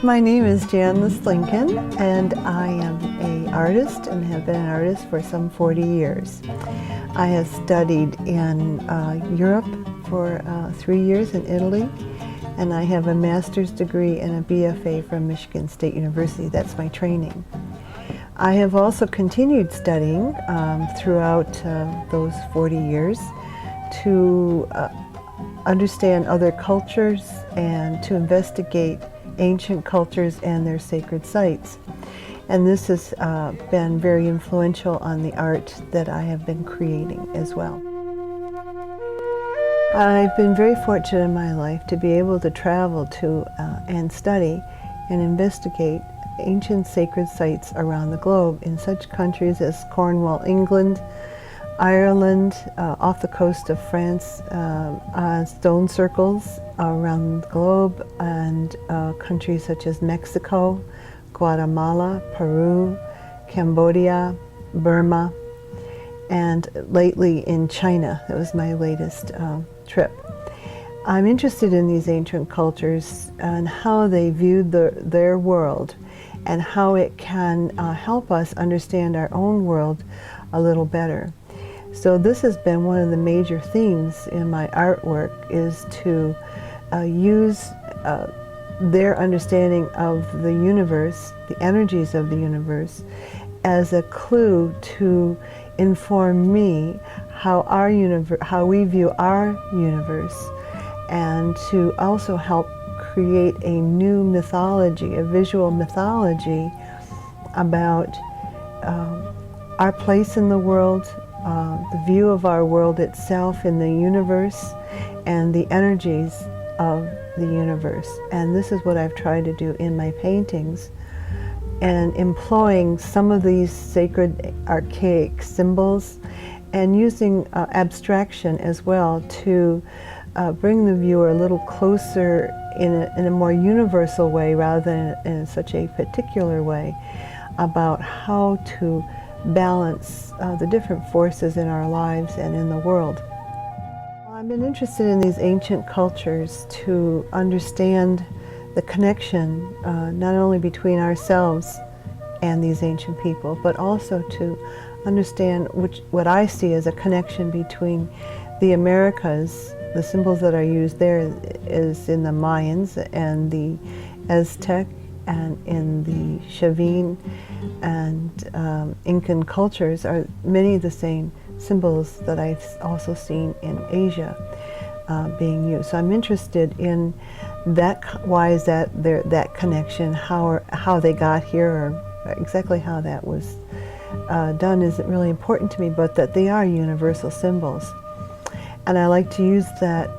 My name is Janice Lincoln, and I am an artist and have been an artist for some 40 years. I have studied in Europe for 3 years in Italy, and I have a master's degree and a BFA from Michigan State University. That's my training. I have also continued studying throughout those 40 years to understand other cultures and to investigate ancient cultures and their sacred sites. And this has been very influential on the art that I have been creating as well. I've been very fortunate in my life to be able to travel to and study and investigate ancient sacred sites around the globe in such countries as Cornwall, England, Ireland, off the coast of France, stone circles around the globe, and countries such as Mexico, Guatemala, Peru, Cambodia, Burma, and lately in China. That was my latest trip. I'm interested in these ancient cultures and how they viewed their world and how it can help us understand our own world a little better. So this has been one of the major themes in my artwork, is to use their understanding of the universe, the energies of the universe, as a clue to inform me how we view our universe, and to also help create a new mythology, a visual mythology about our place in the world, the view of our world itself in the universe, and the energies of the universe. And this is what I've tried to do in my paintings, and employing some of these sacred archaic symbols and using abstraction as well to bring the viewer a little closer in a more universal way rather than in such a particular way about how to balance the different forces in our lives and in the world. I've been interested in these ancient cultures to understand the connection not only between ourselves and these ancient people, but also to understand what I see as a connection between the Americas. The symbols that are used there is in the Mayans and the Aztec and in the Chavin and Incan cultures are many of the same symbols that I've also seen in Asia being used. So I'm interested in that. Why is that connection? How they got here, or exactly how that was done isn't really important to me, but that they are universal symbols. And I like to use that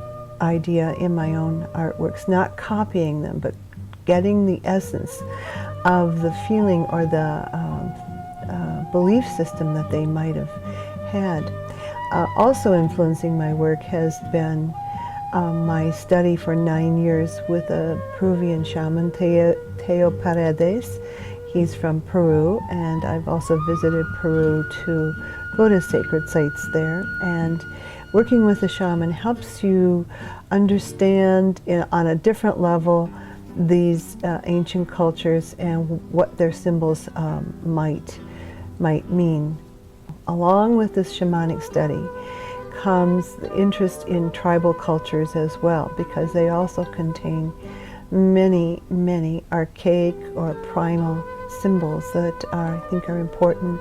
idea in my own artworks, not copying them, but getting the essence of the feeling or the belief system that they might have had. Also influencing my work has been my study for 9 years with a Peruvian shaman, Teo Paredes. He's from Peru, and I've also visited Peru to go to sacred sites there. And working with a shaman helps you understand on a different level these ancient cultures and what their symbols might mean. Along with this shamanic study comes the interest in tribal cultures as well, because they also contain many, many archaic or primal symbols that I think are important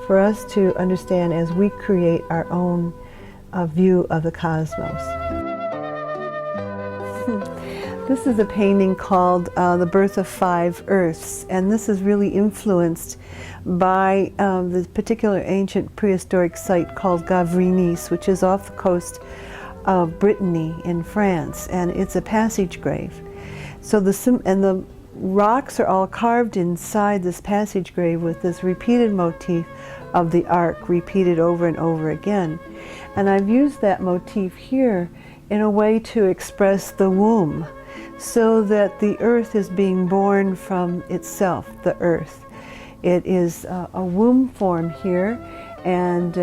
for us to understand as we create our own view of the cosmos. This is a painting called The Birth of Five Earths, and this is really influenced by the particular ancient prehistoric site called Gavrinis, which is off the coast of Brittany in France, and it's a passage grave. So the rocks are all carved inside this passage grave with this repeated motif of the ark, repeated over and over again. And I've used that motif here in a way to express the womb, so that the earth is being born from itself, the earth. It is a womb form here, and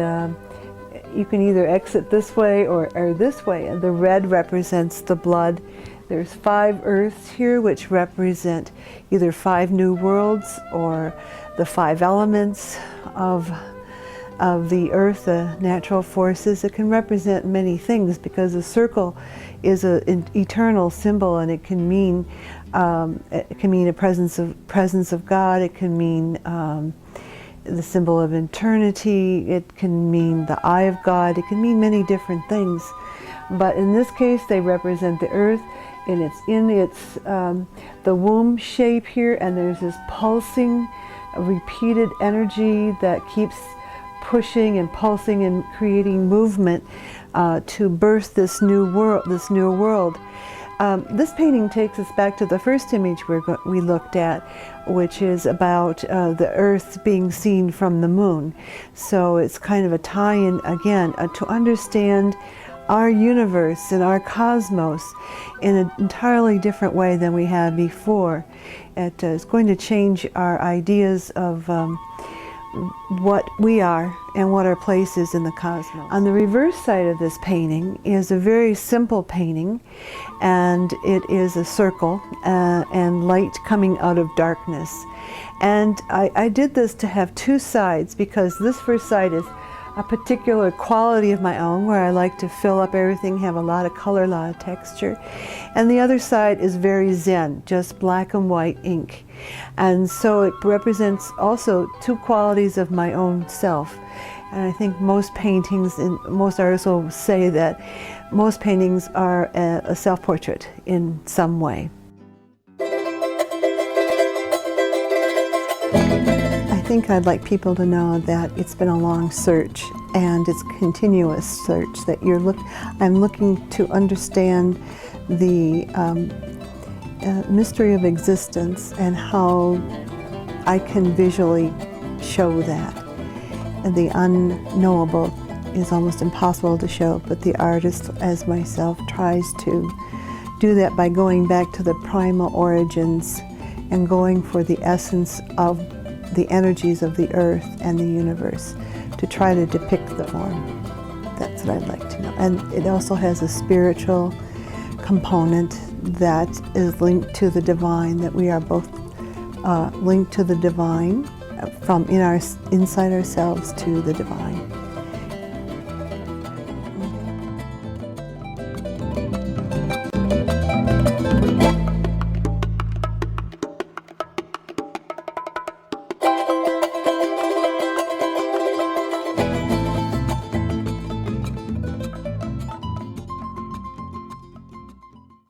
you can either exit this way or this way, and the red represents the blood. There's 5 earths here, which represent either 5 new worlds or the 5 elements of the earth, the natural forces. It can represent many things because a circle is an eternal symbol, and it can mean a presence of God. It can mean the symbol of eternity. It can mean the eye of God. It can mean many different things. But in this case, they represent the earth, and it's in the womb shape here, and there's this pulsing, repeated energy that keeps pushing and pulsing and creating movement to birth this new world. This painting takes us back to the first image we looked at, which is about the earth being seen from the moon. So it's kind of a tie-in again to understand our universe and our cosmos in an entirely different way than we have before. It is going to change our ideas of what we are and what our place is in the cosmos. On the reverse side of this painting is a very simple painting, and it is a circle and light coming out of darkness. And I did this to have 2 sides, because this first side is a particular quality of my own, where I like to fill up everything, have a lot of color, a lot of texture. And the other side is very Zen, just black and white ink. And so it represents also 2 qualities of my own self. And I think most paintings, and most artists will say that most paintings are a self-portrait in some way. I think I'd like people to know that it's been a long search, and it's a continuous search, that I'm looking to understand the mystery of existence and how I can visually show that. And the unknowable is almost impossible to show, but the artist, as myself, tries to do that by going back to the primal origins and going for the essence of the energies of the earth and the universe, to try to depict the form. That's what I'd like to know. And it also has a spiritual component that is linked to the divine, that we are both linked to the divine, from inside ourselves to the divine.